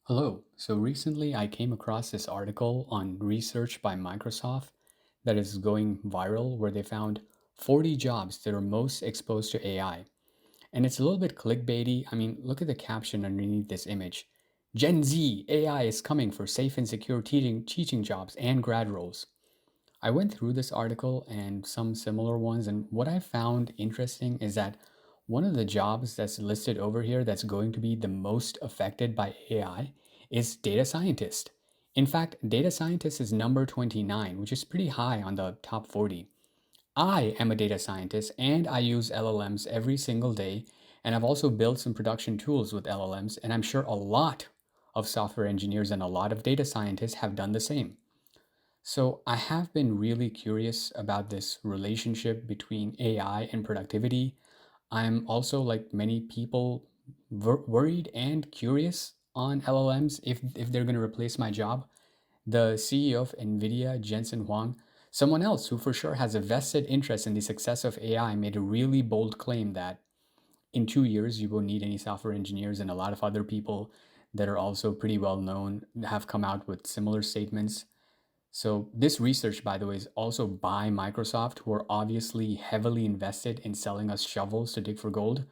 Hello. So recently I came across this article on research by Microsoft that is going viral where they found 40 jobs that are most exposed to AI. And it's a little bit clickbaity. I mean, look at the caption underneath this image. Gen Z AI is coming for safe and secure teaching jobs and grad roles. I went through this article and some similar ones, and what I found interesting is that one of the jobs that's listed over here that's going to be the most affected by AI is data scientist. In fact, data scientist is number 29, which is pretty high on the top 40. I am a data scientist and I use LLMs every single day, and I've also built some production tools with LLMs, and I'm sure a lot of software engineers and a lot of data scientists have done the same. So I have been really curious about this relationship between AI and productivity. I'm also, like many people, worried and curious on LLMs if they're going to replace my job. The CEO of NVIDIA, Jensen Huang, someone else who for sure has a vested interest in the success of AI, made a really bold claim that in 2 years you won't need any software engineers, and a lot of other people that are also pretty well known have come out with similar statements. So, this research, by the way, is also by Microsoft, who are obviously heavily invested in selling us shovels to dig for gold.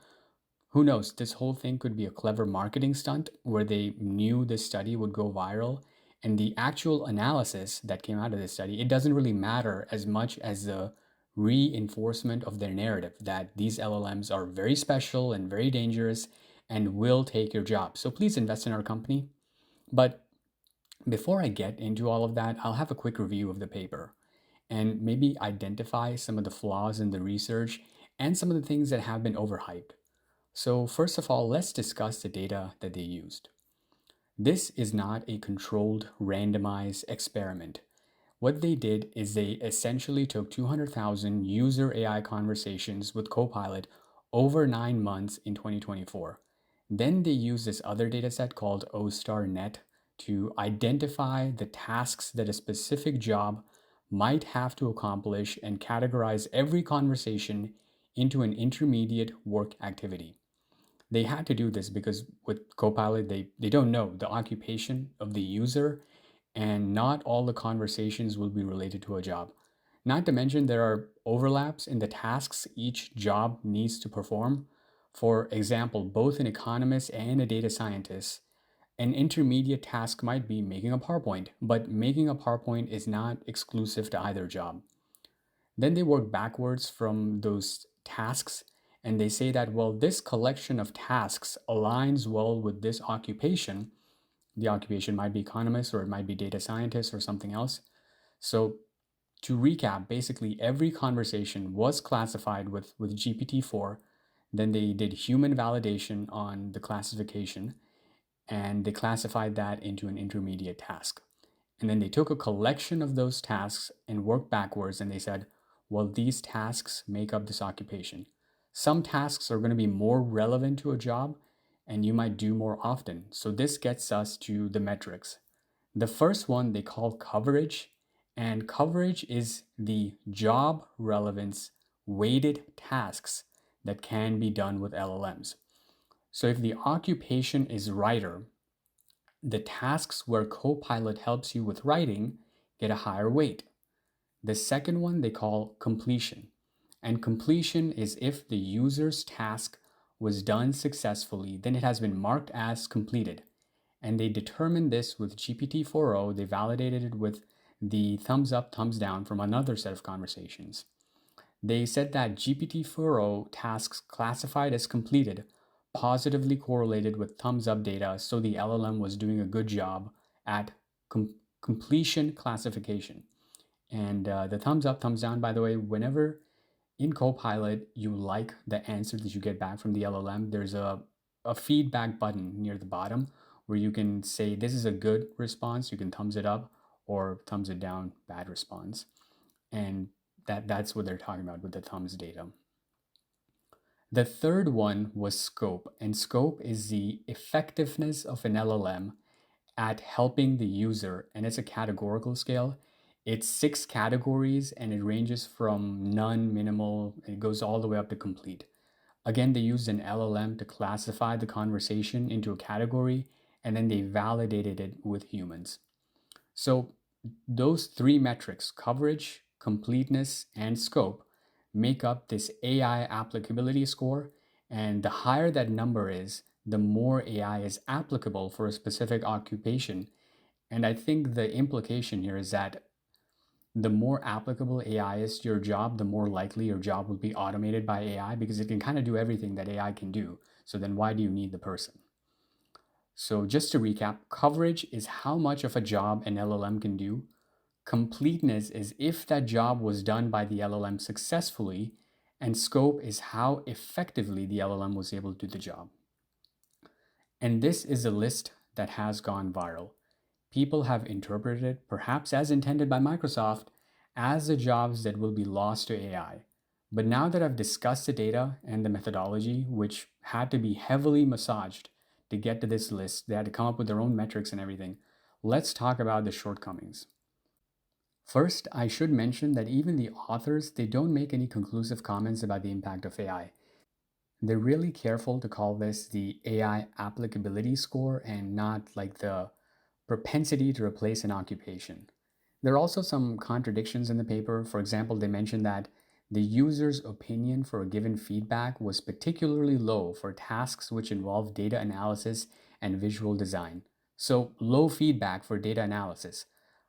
Who knows? This whole thing could be a clever marketing stunt where they knew this study would go viral. And the actual analysis that came out of this study, it doesn't really matter as much as the reinforcement of their narrative that these LLMs are very special and very dangerous and will take your job. So, please invest in our company. But before I get into all of that, I'll have a quick review of the paper and maybe identify some of the flaws in the research and some of the things that have been overhyped. So, first of all, let's discuss the data that they used. This is not a controlled, randomized experiment. What they did is they essentially took 200,000 user AI conversations with Copilot over 9 months in 2024. Then they used this other data set called OStarNet to identify the tasks that a specific job might have to accomplish and categorize every conversation into an intermediate work activity. They had to do this because with Copilot, they don't know the occupation of the user, and not all the conversations will be related to a job. Not to mention, there are overlaps in the tasks each job needs to perform. For example, both an economist and a data scientist, an intermediate task might be making a PowerPoint, but making a PowerPoint is not exclusive to either job. Then they work backwards from those tasks, and they say that, well, this collection of tasks aligns well with this occupation. The occupation might be economist or it might be data scientist or something else. So to recap, basically every conversation was classified with GPT-4. Then they did human validation on the classification, and they classified that into an intermediate task. And then they took a collection of those tasks and worked backwards, and they said, well, these tasks make up this occupation. Some tasks are going to be more relevant to a job and you might do more often. So this gets us to the metrics. The first one they call coverage, and coverage is the job relevance weighted tasks that can be done with LLMs. So if the occupation is writer, the tasks where Copilot helps you with writing get a higher weight. The second one they call completion. And completion is if the user's task was done successfully, then it has been marked as completed. And they determined this with GPT-4o. They validated it with the thumbs up, thumbs down from another set of conversations. They said that GPT-4o tasks classified as completed positively correlated with thumbs up data, so the LLM was doing a good job at completion classification. And the thumbs up, thumbs down, by the way, whenever in Copilot you like the answer that you get back from the LLM, there's a feedback button near the bottom where you can say this is a good response, you can thumbs it up, or thumbs it down, bad response. And that's what they're talking about with the thumbs data. The third one was scope, and scope is the effectiveness of an LLM at helping the user, and it's a categorical scale. It's 6 categories and it ranges from none, minimal, it goes all the way up to complete. Again, they used an LLM to classify the conversation into a category, and then they validated it with humans. So those three metrics, coverage, completeness, and scope, make up this AI applicability score. And the higher that number is, the more AI is applicable for a specific occupation. And I think the implication here is that the more applicable AI is to your job, the more likely your job will be automated by AI because it can kind of do everything that AI can do. So then why do you need the person? So just to recap, coverage is how much of a job an LLM can do. Completeness is if that job was done by the LLM successfully, and scope is how effectively the LLM was able to do the job. And this is a list that has gone viral. People have interpreted it, perhaps as intended by Microsoft, as the jobs that will be lost to AI. But now that I've discussed the data and the methodology, which had to be heavily massaged to get to this list, they had to come up with their own metrics and everything, let's talk about the shortcomings. First, I should mention that even the authors, they don't make any conclusive comments about the impact of AI. They're really careful to call this the AI applicability score and not like the propensity to replace an occupation. There are also some contradictions in the paper. For example, they mention that the user's opinion for a given feedback was particularly low for tasks which involve data analysis and visual design. So, low feedback for data analysis.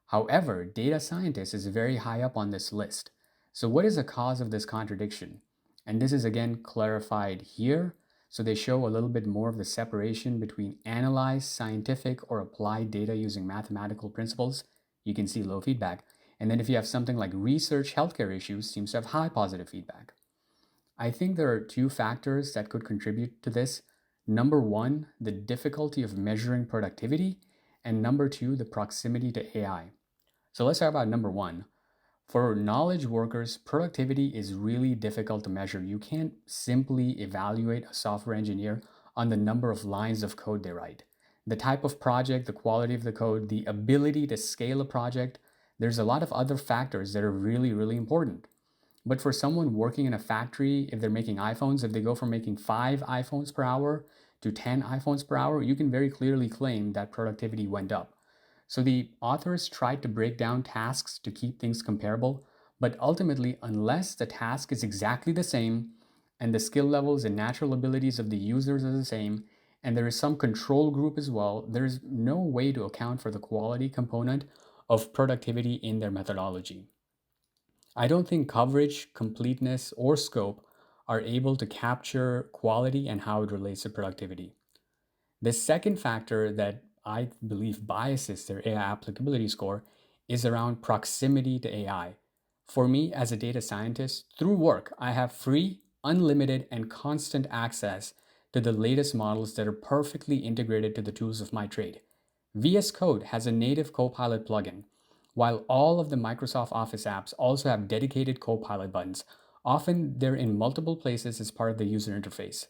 However, data scientist is very high up on this list. So, what is the cause of this contradiction? And this is again clarified here. So, they show a little bit more of the separation between analyzed, scientific, or applied data using mathematical principles. You can see low feedback. And then if you have something like research healthcare issues, seems to have high positive feedback. I think there are two factors that could contribute to this. Number one, the difficulty of measuring productivity, and number two, the proximity to AI. So let's talk about number one. For knowledge workers, productivity is really difficult to measure. You can't simply evaluate a software engineer on the number of lines of code they write. The type of project, the quality of the code, the ability to scale a project, there's a lot of other factors that are really, really important. But for someone working in a factory, if they're making iPhones, if they go from making 5 iPhones per hour to 10 iPhones per hour, you can very clearly claim that productivity went up. So the authors tried to break down tasks to keep things comparable, but ultimately, unless the task is exactly the same and the skill levels and natural abilities of the users are the same, and there is some control group as well, there's no way to account for the quality component of productivity in their methodology. I don't think coverage, completeness, or scope are able to capture quality and how it relates to productivity. The second factor that I believe biases their AI applicability score is around proximity to AI. For me, as a data scientist, through work, I have free, unlimited, and constant access to the latest models that are perfectly integrated to the tools of my trade. VS Code has a native Copilot plugin, while all of the Microsoft Office apps also have dedicated Copilot buttons. Often they're in multiple places as part of the user interface.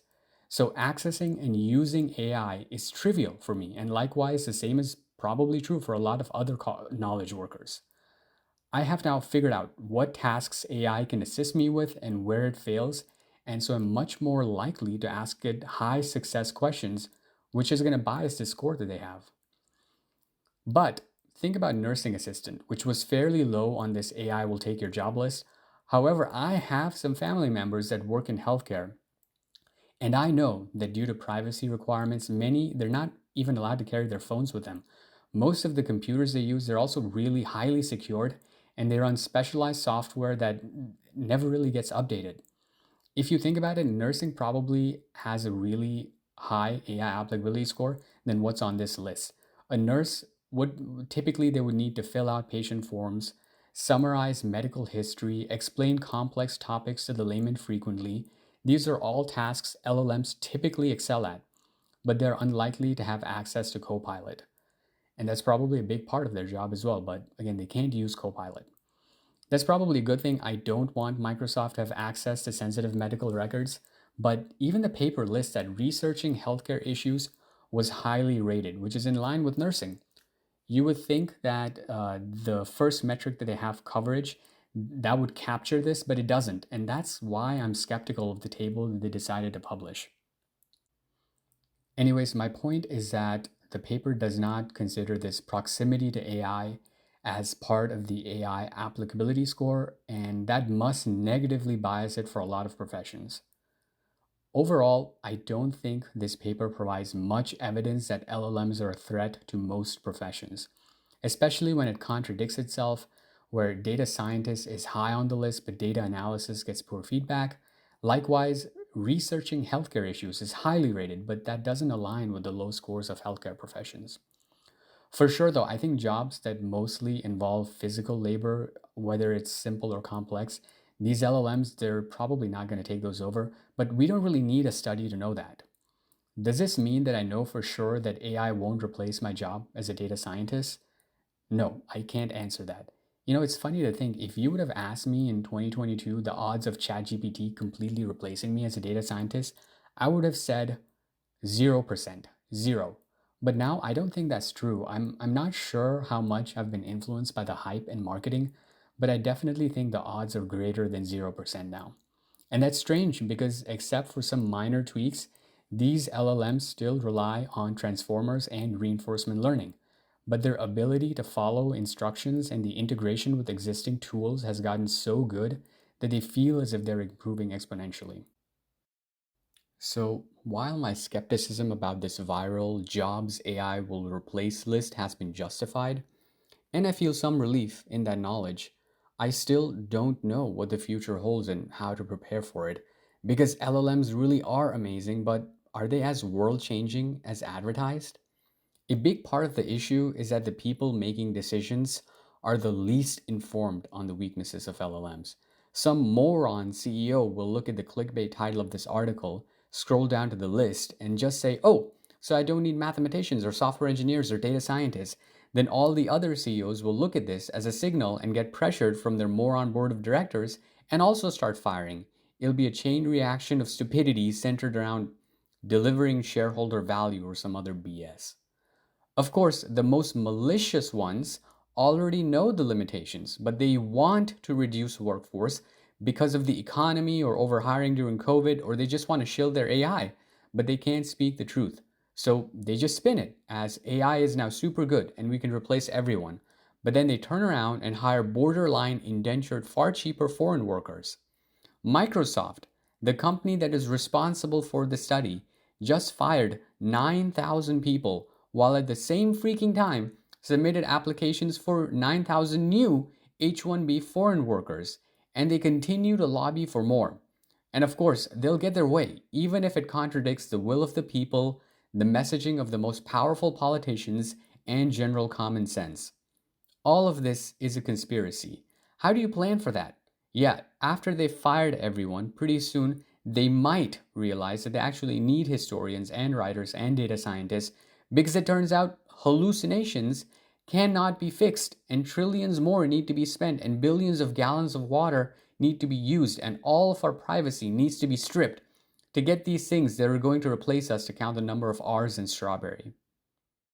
So accessing and using AI is trivial for me, and likewise, the same is probably true for a lot of other knowledge workers. I have now figured out what tasks AI can assist me with and where it fails, and so I'm much more likely to ask it high success questions, which is going to bias the score that they have. But think about nursing assistant, which was fairly low on this AI will take your job list. However, I have some family members that work in healthcare, and I know that due to privacy requirements, many they're not even allowed to carry their phones with them. Most of the computers they use, they're also really highly secured and they run specialized software that never really gets updated. If you think about it, nursing probably has a really high AI applicability score than what's on this list. A nurse would typically they would need to fill out patient forms, summarize medical history, explain complex topics to the layman frequently. These are all tasks LLMs typically excel at, but they're unlikely to have access to Copilot. And that's probably a big part of their job as well, but again, they can't use Copilot. That's probably a good thing. I don't want Microsoft to have access to sensitive medical records, but even the paper lists that researching healthcare issues was highly rated, which is in line with nursing. You would think that the first metric that they have coverage that would capture this, but it doesn't, and that's why I'm skeptical of the table that they decided to publish. Anyways, my point is that the paper does not consider this proximity to AI as part of the AI applicability score, and that must negatively bias it for a lot of professions. Overall, I don't think this paper provides much evidence that LLMs are a threat to most professions, especially when it contradicts itself, where data scientist is high on the list but data analysis gets poor feedback. Likewise, researching healthcare issues is highly rated, but that doesn't align with the low scores of healthcare professions. For sure, though, I think jobs that mostly involve physical labor, whether it's simple or complex, these LLMs, they're probably not going to take those over, but we don't really need a study to know that. Does this mean that I know for sure that AI won't replace my job as a data scientist? No, I can't answer that. It's funny to think if you would have asked me in 2022 the odds of ChatGPT completely replacing me as a data scientist, I would have said 0%, zero. But now I don't think that's true. I'm not sure how much I've been influenced by the hype and marketing, but I definitely think the odds are greater than 0% now. And that's strange because, except for some minor tweaks, these LLMs still rely on transformers and reinforcement learning. But their ability to follow instructions and the integration with existing tools has gotten so good that they feel as if they're improving exponentially. So, while my skepticism about this viral jobs AI will replace list has been justified, and I feel some relief in that knowledge, I still don't know what the future holds and how to prepare for it. Because LLMs really are amazing, but are they as world changing as advertised? A big part of the issue is that the people making decisions are the least informed on the weaknesses of LLMs. Some moron CEO will look at the clickbait title of this article, scroll down to the list, and just say, oh, so I don't need mathematicians or software engineers or data scientists. Then all the other CEOs will look at this as a signal and get pressured from their moron board of directors and also start firing. It'll be a chain reaction of stupidity centered around delivering shareholder value or some other BS. Of course, the most malicious ones already know the limitations, but they want to reduce workforce because of the economy or overhiring during COVID, or they just want to shield their AI, but they can't speak the truth. So they just spin it as AI is now super good and we can replace everyone. But then they turn around and hire borderline indentured, far cheaper foreign workers. Microsoft, the company that is responsible for the study, just fired 9,000 people while at the same freaking time submitted applications for 9,000 new H-1B foreign workers, and they continue to lobby for more. And of course, they'll get their way, even if it contradicts the will of the people, the messaging of the most powerful politicians, and general common sense. All of this is a conspiracy. How do you plan for that? Yeah, after they've fired everyone, pretty soon they might realize that they actually need historians and writers and data scientists because it turns out hallucinations cannot be fixed and trillions more need to be spent and billions of gallons of water need to be used and all of our privacy needs to be stripped to get these things that are going to replace us to count the number of R's in strawberry.